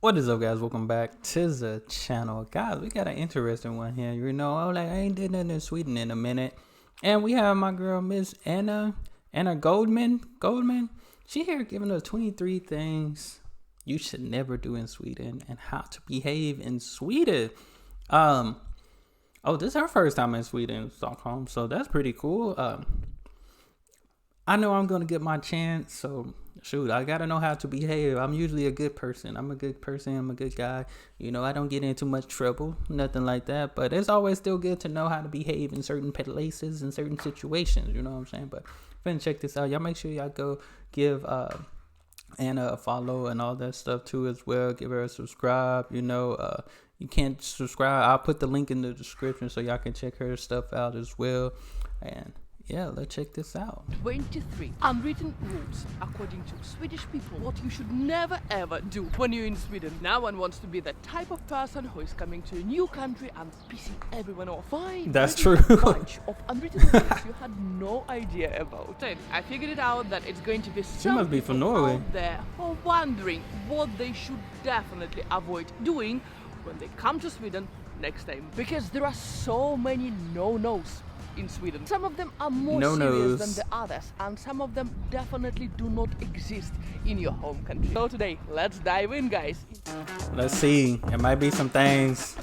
What is up, guys? Welcome back to the channel. Guys, we got an interesting one here. You know, I ain't did nothing in Sweden in a minute. And we have my girl, Miss Anna Goldman. She here giving us 23 things you should never do in Sweden and how to behave in Sweden. Oh, this is her first time in Sweden, Stockholm. So that's pretty cool. I know I'm going to get my chance, so shoot, I got to know how to behave. I'm usually a good person. I'm a good person. I'm a good guy. You know, I don't get into much trouble, nothing like that. But it's always still good to know how to behave in certain places and certain situations. You know what I'm saying? But finna check this out. Y'all make sure y'all go give Anna a follow and all that stuff too as well. Give her a subscribe. You know, you can't subscribe. I'll put the link in the description so y'all can check her stuff out as well. And yeah, let's check this out. 23 unwritten rules according to Swedish people. What you should never ever do when you're in Sweden. No one wants to be the type of person who is coming to a new country and pissing everyone off. That's true. A bunch of unwritten rules you had no idea about. Then I figured it out that it's going to be some must be from people Norway. out there who are wondering what they should definitely avoid doing when they come to Sweden next time. Because there are so many no-nos in Sweden. Some of them are more serious than the others, and some of them definitely do not exist in your home country. So today, let's dive in, guys. Let's see. There might be some things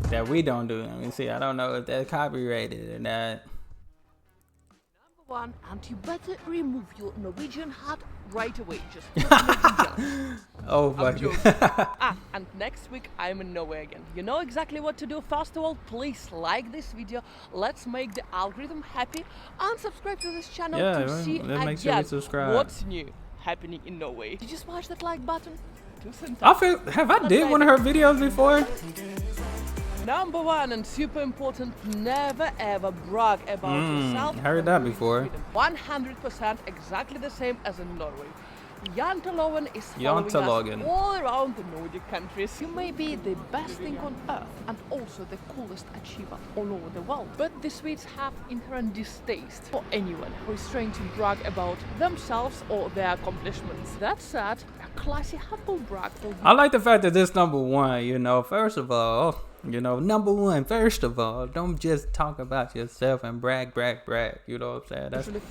that we don't do. Let me see. I don't know if they're copyrighted or not. Number one, and you better remove your Norwegian hat right away. Just not to make you jealous. Oh my god. And next week I'm in Norway again. You know exactly what to do. First of all, please like this video. Let's make the algorithm happy and subscribe to this channel to see again what's new happening in Norway. Did you smash that like button? Have I did one of her videos before? Number one, and super important, never ever brag about yourself. Heard that before. 100% exactly the same as in Norway. Janteloven is following us all around the Nordic countries. You may be the best thing on earth and also the coolest achiever all over the world. But the Swedes have inherent distaste for anyone who is trying to brag about themselves or their accomplishments. That said, a classy humble brag will be... I like the fact that this number one, you know, first of all, you know, number one, first of all, don't just talk about yourself and brag. You know what I'm saying?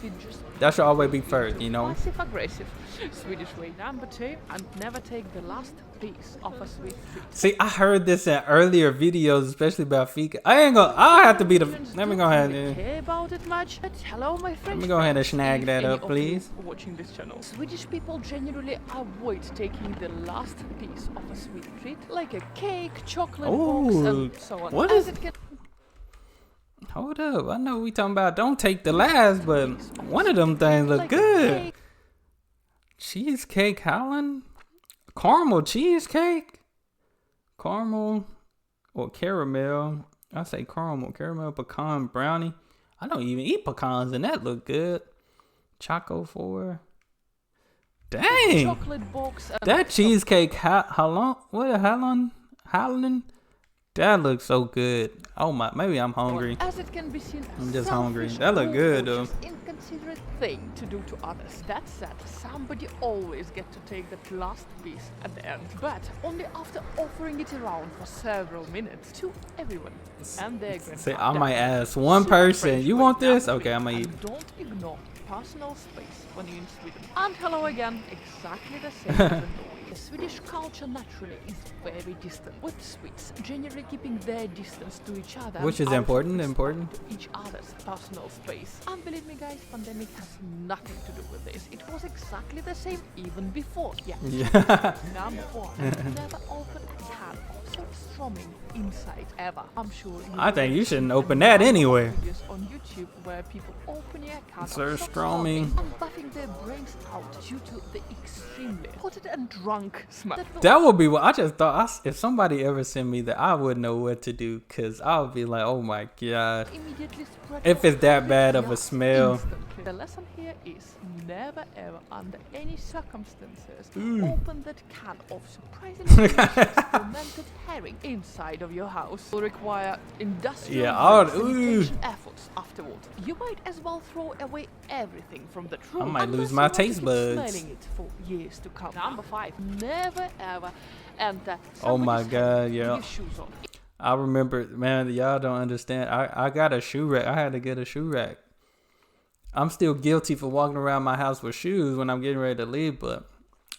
That should always be first, you know? Passive-aggressive Swedish way. Number two, and never take the last piece of a sweet treat. See, I heard this in earlier videos, especially about fika. I'll have to be the... Let me go ahead and... care about it much, but hello, my friend. Let me go ahead and snag that up, please. Watching this channel. Swedish people generally avoid taking the last piece of a sweet treat, like a cake, chocolate box, and so on. What is it? Hold up, I know we talking about don't take the last, but one of them things look good. Cheesecake Holland? Caramel cheesecake? Caramel or caramel? I say caramel pecan brownie. I don't even eat pecans and that look good. Choco 4. Dang! Chocolate box. That cheesecake Holland? That looks so good. Oh my, maybe I'm hungry. As it can be seen, I'm just hungry. That look good though. Inconsiderate thing to do to others. That said, somebody always get to take that last piece at the end, but only after offering it around for several minutes to everyone. And they're going say, I might ask one person, you want this? Okay, I'm gonna eat. Don't ignore personal space when you're in Sweden. And hello again, exactly the same as in Norway. The Swedish culture naturally is very distant, with Swedes generally keeping their distance to each other. Which is important. To each other's personal space. And believe me guys, pandemic has nothing to do with this. It was exactly the same even before. Yeah. Number one, never open a can of surströmming inside ever. I'm sure I think you shouldn't open that anyway. Videos on YouTube where people open a can of surströmming and buffing their brains out due to the extremely potted and drunk smell. That would be what I just thought. If somebody ever sent me that, I wouldn't know what to do because I would be like, oh my god. If it's that bad of a smell, The lesson here is never ever under any circumstances open that can of surprisingly delicious fermented herring inside of your house. It will require industrial sanitation efforts afterward. You might as well throw away everything from that room. I might lose my taste buds. Smelling it for years to come. Number 5. Never ever enter oh my god, with your shoes on. I remember, man, y'all don't understand. I got a shoe rack. I had to get a shoe rack. I'm still guilty for walking around my house with shoes when I'm getting ready to leave, but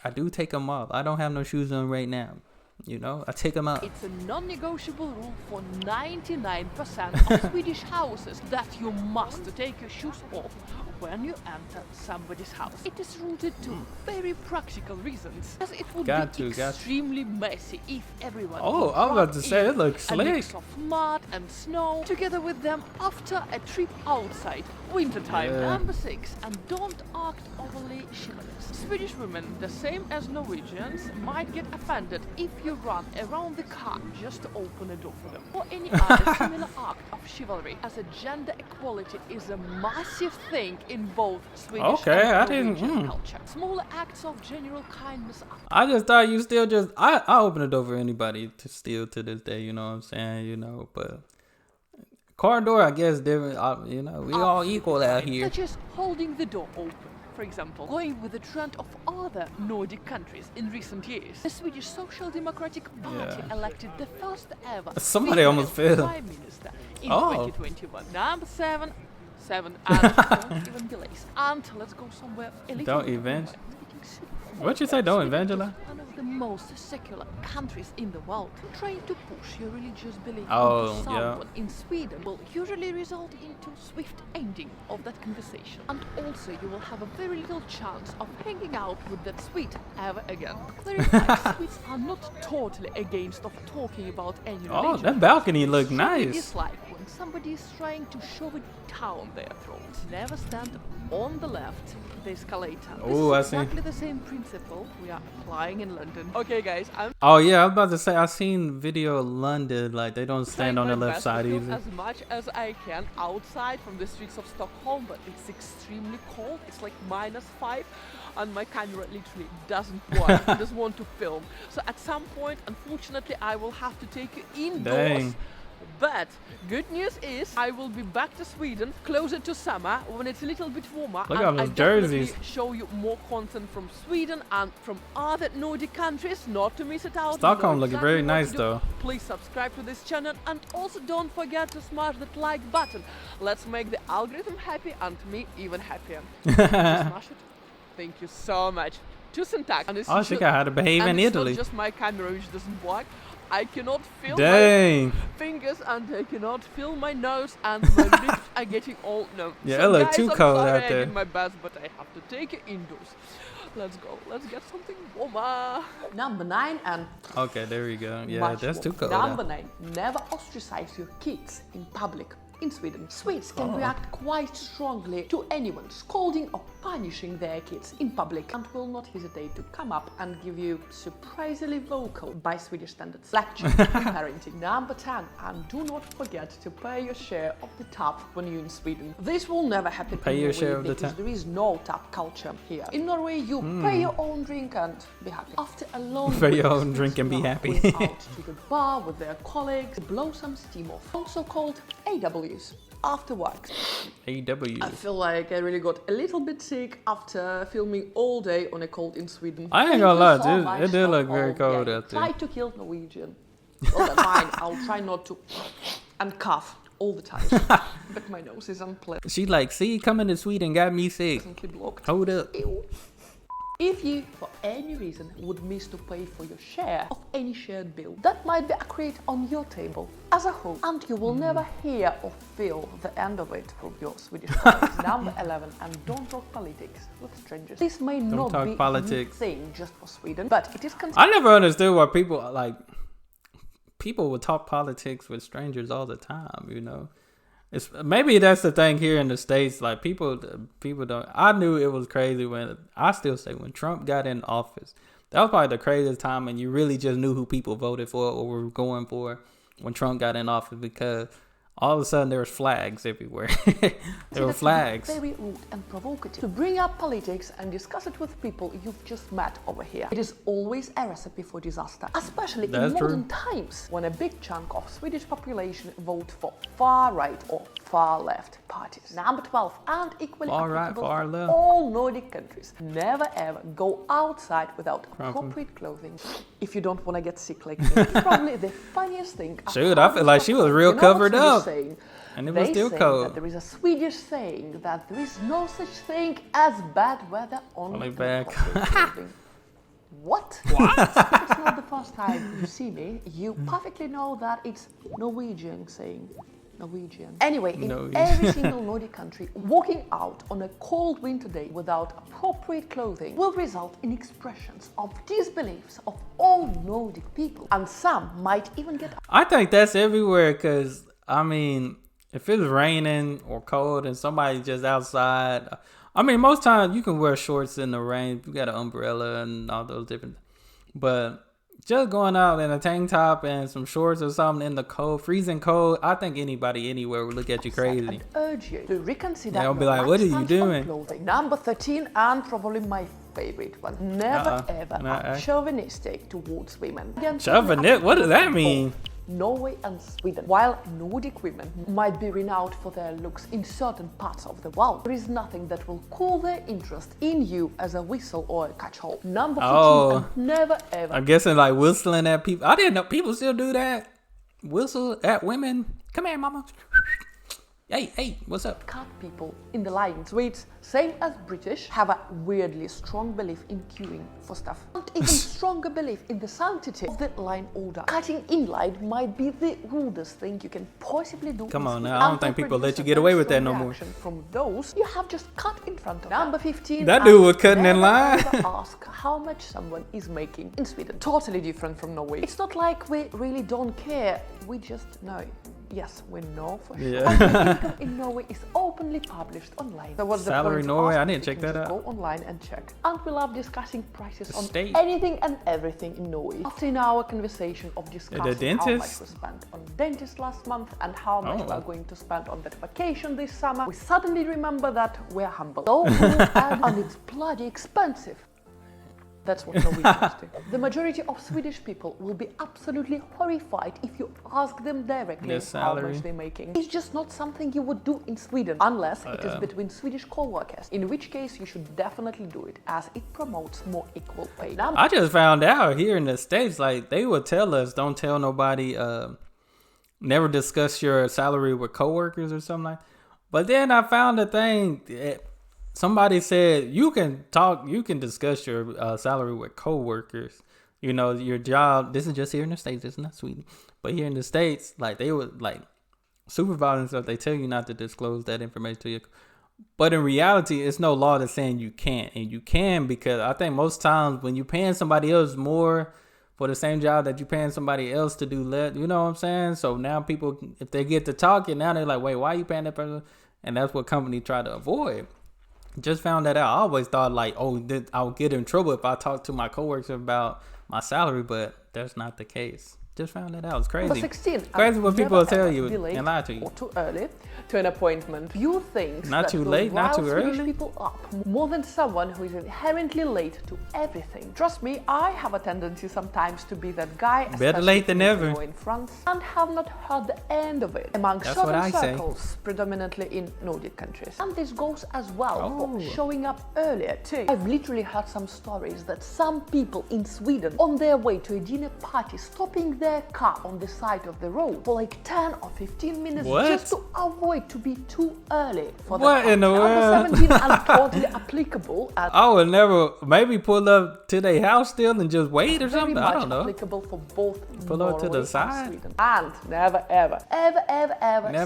I do take them off. I don't have no shoes on right now. You know, I take them off. It's a non-negotiable rule for 99% of Swedish houses that you must take your shoes off when you enter somebody's house. It is rooted to very practical reasons, as it would be extremely messy if everyone. Oh, I was about to say, it looks slick. A mix of mud and snow together with them after a trip outside. Wintertime. Number 6. And don't act overly chivalrous. Swedish women, the same as Norwegians, might get offended if you run around the car just to open a door for them, or any other similar act of chivalry, as a gender equality is a massive thing in both Swedish and Norwegian culture. Smaller acts of general kindness. I just thought you still just I open the door for anybody to steal to this day, you know what I'm saying, you know, but car door, I guess, different, you know, we all equal out here. Such as holding the door open. For example, going with the trend of other Nordic countries in recent years, the Swedish Social Democratic Party elected the first ever Prime Minister in 2021. Number 7, and don't even be late. And let's go somewhere a little Don't evangelize. What you say? Don't evangelize? One of the most secular countries in the world. Trying to push your religious belief into someone in Sweden will usually result into swift ending of that conversation. And also you will have a very little chance of hanging out with that Swede ever again. Clarify, Swedes are not totally against of talking about any religion. Oh, that balcony look nice. It's like when somebody is trying to shove it down their throat. Never stand on the left, the escalator. Oh, I see. Exactly the same principle we are applying in London. Okay, guys, Oh yeah, I was about to say, I seen video of London, like they don't stand on the left side either. As much as I can outside from the streets of Stockholm, but it's extremely cold. It's like -5, and my camera literally doesn't work. I just want to film. So at some point, unfortunately, I will have to take you indoors. Dang. But good news is I will be back to Sweden closer to summer when it's a little bit warmer. Look and at those I jerseys. definitely show you more content from Sweden and from other Nordic countries, not to miss it out. Stockholm looking very nice though. Please subscribe to this channel and also don't forget to smash that like button. Let's make the algorithm happy and me even happier. Smash it. Thank you so much. Tusen tack. I think I had to behave in Italy. It's not just my camera which doesn't work. I cannot feel my fingers and I cannot feel my nose and my lips are getting all numb. Yeah, so it look guys, too I'm cold sorry out I there. did my best, but I have to take it indoors. Let's go. Let's get something warmer. Number 9 and okay, there we go. Yeah, that's too cold. Number 9. Never ostracize your kids in public. In Sweden, Swedes can react quite strongly to anyone scolding or punishing their kids in public and will not hesitate to come up and give you surprisingly vocal, by Swedish standards, lecture on parenting. Number 10. And do not forget to pay your share of the tap when you're in Sweden. This will never happen pay in your Norway share of the because tap. there is no tap culture here. In Norway, you pay your own drink and be happy. After a long pay your own drink and be happy. out to the bar with their colleagues, blow some steam off. Also called AWs. After work. AWs. I feel like I really got a little bit sick after filming all day on a cold in Sweden. I ain't gonna lie, it did look very cold out there. Try to kill Norwegian. Well, that's fine. I'll try not to and cough all the time. But my nose is unpleasant. She like, see, coming to Sweden got me sick. Blocked. Hold up. Ew. If you, for any reason, would miss to pay for your share of any shared bill, that might be accrued on your table as a whole, and you will never hear or feel the end of it from your Swedish colleagues. Number 11, and don't talk politics with strangers. This may not be a thing just for Sweden, but it is considered. I never understood why people would talk politics with strangers all the time, you know. It's maybe that's the thing here in the States. Like people don't. I knew it was crazy when when Trump got in office. That was probably the craziest time, and you really just knew who people voted for or were going for when Trump got in office, because all of a sudden there was flags everywhere. There were flags. Very rude and provocative. To bring up politics and discuss it with people you've just met over here. It is always a recipe for disaster, especially in modern times when a big chunk of Swedish population vote for far right or far left parties. Number 12, and equally applicable for all Nordic countries. Never ever go outside without appropriate clothing. If you don't want to get sick like me, it's probably the funniest thing. Shoot, I feel like she was real covered up. And it was they still say cold. that there is a Swedish saying that there is no such thing as bad weather, only bad clothing. What? It's not the first time you see me. You perfectly know that it's Norwegian saying. Norwegian. Anyway, in every single Nordic country, walking out on a cold winter day without appropriate clothing will result in expressions of disbeliefs of all Nordic people. And some might even get... I think that's everywhere because, I mean, if it's raining or cold and somebody just outside... I mean, most times you can wear shorts in the rain. You got an umbrella and all those different... But... just going out in a tank top and some shorts or something in the cold, freezing cold, I think anybody anywhere would look at you crazy. I urge you to reconsider. They'll be like, "What are you doing?" Clothing. Number 13, and probably my favorite one. Never ever chauvinistic towards women. Chauvinistic? What does that mean? Norway and Sweden. While Nordic women might be renowned for their looks in certain parts of the world, there is nothing that will cool their interest in you as a whistle or a catch-all. Number 14, and never ever. I'm guessing like whistling at people. I didn't know people still do that. Whistle at women. Come here, mama. Hey, what's up? Cut people in the line. Swedes, same as British, have a weirdly strong belief in queuing for stuff. And even stronger belief in the sanctity of the line order. Cutting in line might be the rudest thing you can possibly do. Come on now, I don't think people let you get away with that no more. From those you have just cut in front of. Number 15. That dude was cutting in line. Ask how much someone is making in Sweden. Totally different from Norway. It's not like we really don't care. We just know. Yes, we know for sure. Income in Norway is openly published online. So what's salary the Norway? I didn't check that out. Go online and check. And we love discussing prices on anything and everything in Norway. After in our conversation of discussing how much we spent on dentist last month and how much we are going to spend on that vacation this summer, we suddenly remember that we're humble. So and it's bloody expensive. That's what Norwegians do. The majority of Swedish people will be absolutely horrified if you ask them directly how much they're making. It's just not something you would do in Sweden unless it is between Swedish co-workers, in which case you should definitely do it as it promotes more equal pay. Now, I just found out here in the States, like they would tell us, don't tell nobody, never discuss your salary with coworkers or something like that. But then I found a thing that somebody said you can discuss your salary with coworkers. You know, your job, this is just here in the States, it's not Sweden. But here in the States, like they would like supervisors and stuff, they tell you not to disclose that information to you. But in reality, it's no law that's saying you can't. And you can because I think most times when you're paying somebody else more for the same job that you're paying somebody else to do less, you know what I'm saying? So now people, if they get to talking, now they're like, wait, why are you paying that person? And that's what companies try to avoid. Just found that out. I always thought like, I'll get in trouble if I talk to my coworkers about my salary, but that's not the case. Just found that out. It's crazy. Number 16. Crazy what people will tell you and lie to you. Or too early to an appointment. Few things not that too will late, not too Swedish early. people up more than someone who is inherently late to everything. Trust me, I have a tendency sometimes to be that guy. Better late than never. In France and have not heard the end of it among certain circles, predominantly in Nordic countries. And this goes as well for showing up earlier too. I've literally heard some stories that some people in Sweden on their way to a dinner party stopping their car on the side of the road for like 10 or 15 minutes just to avoid to be too early for the what in the world? 17 and totally applicable. I would never maybe pull up to their house still and just wait or something. I don't know. Applicable for both pull up to the side. Sweden. And never ever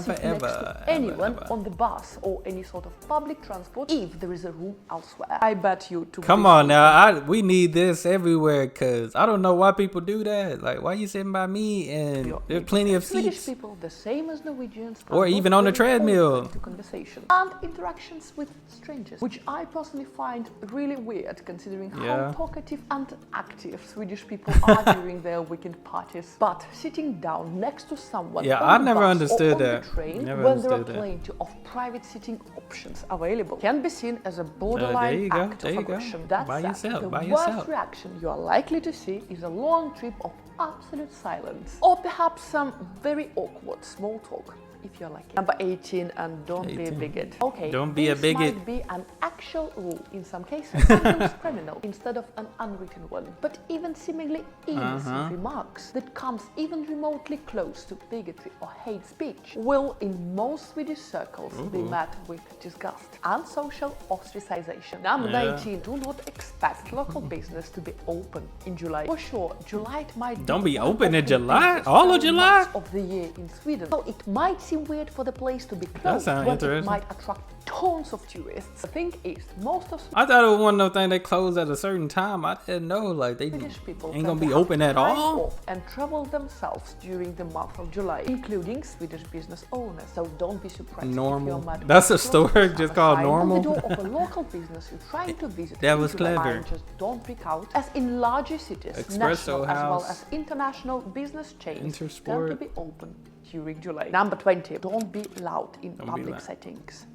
sit next to anyone on the bus or any sort of public transport if there is a room elsewhere. I bet you to come on now. We need this everywhere because I don't know why people do that. Like why you sitting by me, and there's plenty of Swedish seats. people, the same as Norwegians, Or even on the treadmill. To conversation and interactions with strangers, which I personally find really weird, considering how talkative and active Swedish people are during their weekend parties. But sitting down next to someone I on the never bus understood or on that. the train, Never when there are understood that. plenty of private sitting options available, can be seen as a borderline there you go, act there of you go. aggression. That By said, yourself, the by worst yourself. reaction you are likely to see is a long trip of absolute silence, or perhaps some very awkward small talk, if you're lucky. Number 18, and don't be a bigot. Okay, don't be a bigot. Might be an actual rule in some cases, sometimes criminal, instead of an unwritten one. But even seemingly innocent remarks that comes even remotely close to bigotry or hate speech will, in most Swedish circles, be met with disgust and social ostracization. Number 19, do not expect local business to be open in July. For sure, July might be Don't be one open of in the July? busiest All of travel July? months of the year in Sweden. So it might seem weird for the place to be closed, sounds but it interesting. might attract tons of tourists. The thing is, most of I thought it was one of those things they close at a certain time. I didn't know, like, they Swedish people ain't gonna tend be to have open at time all. off and travel themselves during the month of July, including Swedish business owners. So don't be surprised Normal. if you're met That's with a store closed just sign called on Normal. the door of a local business you're trying to visit. That in was July. clever. Just don't freak out, as in larger cities, Espresso national as well House. as international business chains tend Intersport. to be open during July. Number 20, don't be loud in be public loud. settings.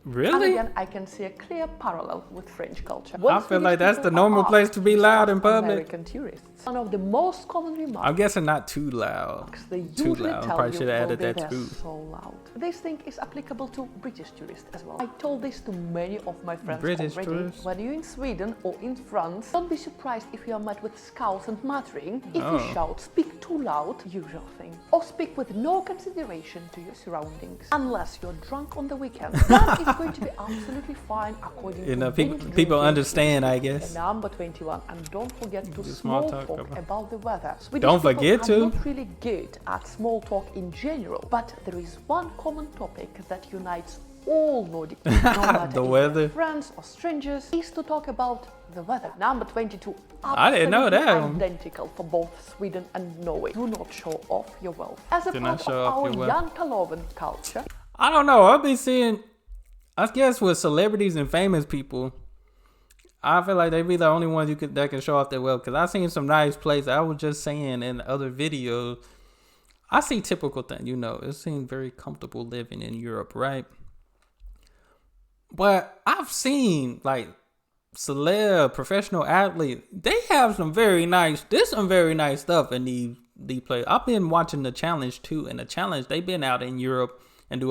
And Really? again, I can see a clear parallel with French culture. I feel like that's the normal place to be loud in public. American tourists. One of the most common remarks I'm guessing not too loud. they Too usually loud. tell Probably you should have will added be that there too. so loud. This thing is applicable to British tourists as well. I told this to many of my friends British already. tourists? When you're in Sweden or in France, don't be surprised if you are met with scowls and muttering. If you Oh. shout, speak too loud, usual thing. Or speak with no consideration to your surroundings. Unless you're drunk on the weekend, then it's going to be absolutely fine according You to know, binge people drinking. understand, I guess. Number 21, and don't forget to small small talk talk about the weather. Swedish Don't people forget are to. not really good at small talk in general, but there is one common topic that unites all Nordic people, no matter The if weather. they're friends or strangers, is to talk about the weather. Number 22, I didn't know absolutely that. identical for both Sweden and Norway. Do not show off your wealth. As a Do part not show of off our your wealth. Jantaloven culture, I don't know. I've been seeing, I guess with celebrities and famous people, I feel like they be the only ones that can show off their wealth. Cause I seen some nice places. I was just saying in other videos, I see typical things. You know, it seems very comfortable living in Europe, right? But I've seen like celeb, professional athletes. They have some very nice. There's some very nice stuff in these places. I've been watching the challenge too, and the challenge they've been out in Europe and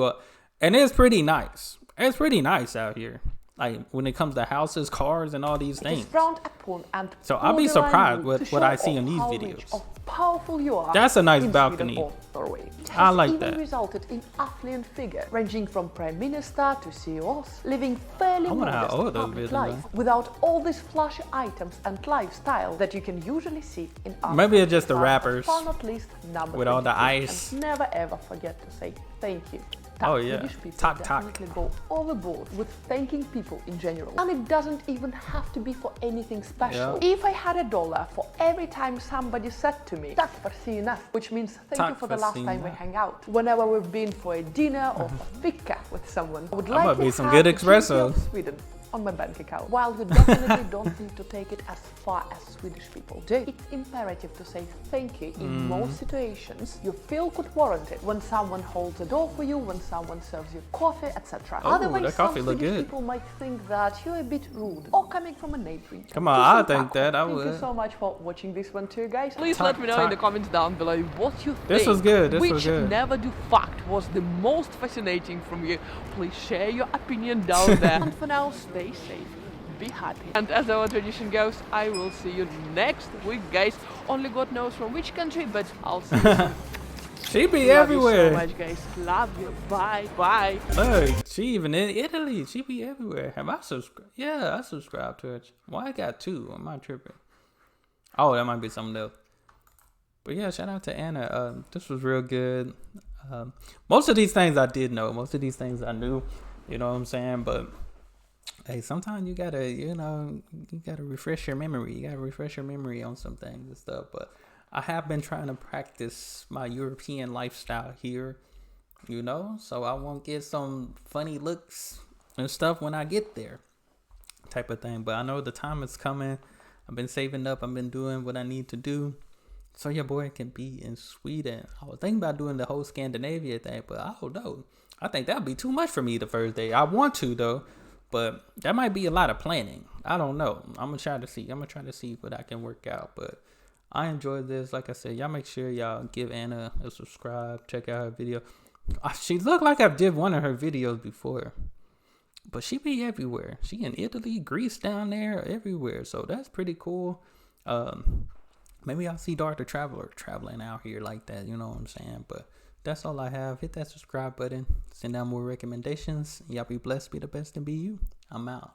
and it's pretty nice. It's pretty nice out here. Like when it comes to houses, cars, and all these it is things. frowned upon and So I'll be borderline surprised rude with to what show I see in off these how videos. rich or powerful you are. That's a nice in balcony. Sweden or Norway. It I has like even that. resulted in affluent figures ranging from prime minister to CEOs living fairly I wonder how modest old those public bitches life without all these flashy items and lifestyle that you can usually see in other Maybe it's just the countries. rappers Far not least, number with all the 23, ice. and never ever forget to say thank you. Oh, yeah. Swedish people Tack, tack. definitely go overboard with thanking people in general. And it doesn't even have to be for anything special. Yeah. If I had $1 for every time somebody said to me, tack för senast, which means thank you Tack for the för last time we senast. hang out. Whenever we've been for a dinner or for fika with someone, I would That like might to be some have good the GDP espresso. of Sweden on my bank account. While you definitely don't need to take it as far as Swedish people do, it's imperative to say thank you in most situations you feel could warrant it. When someone holds the door for you, when someone serves you coffee, etc. Ooh, Otherwise, that some coffee look Swedish good. people might think that you're a bit rude or coming from a neighboring. Come on, country. I think that I Thank you would. so much for watching this one too, guys. Please Talk, let me know in talk. the comments down below what you think. This was good, this Which was good. never do fact was the most fascinating from you. Please share your opinion down there. And for now, stay safe. Be happy. And as our tradition goes, I will see you next week, guys. Only God knows from which country, but I'll see you soon. She be Love everywhere. you so much, guys. Love you. Bye. Bye. Look, she even in Italy. She be everywhere. Have I subscribed? Yeah, I subscribed to her. Why I got two? Am I tripping? Oh, that might be something else. But yeah, shout out to Anna. This was real good. Most of these things I did know. Most of these things I knew. You know what I'm saying? But hey, sometimes you gotta, you gotta refresh your memory. You gotta refresh your memory on some things and stuff. But I have been trying to practice my European lifestyle here, so I won't get some funny looks and stuff when I get there, type of thing. But I know the time is coming. I've been saving up. I've been doing what I need to do, so your boy can be in Sweden. I was thinking about doing the whole Scandinavia thing, but I don't know. I think that'd be too much for me the first day. I want to though, but that might be a lot of planning. I don't know. I'm gonna try to see what I can work out. But I enjoyed this. Like I said, y'all make sure y'all give Anna a subscribe. Check out her video. She looked like I've did one of her videos before, but she be everywhere. She in Italy, Greece, down there, everywhere. So that's pretty cool. Maybe I'll see Dr. Traveler traveling out here like that. You know what I'm saying? But that's all I have. Hit that subscribe button. Send out more recommendations. Y'all be blessed, be the best, and be you. I'm out.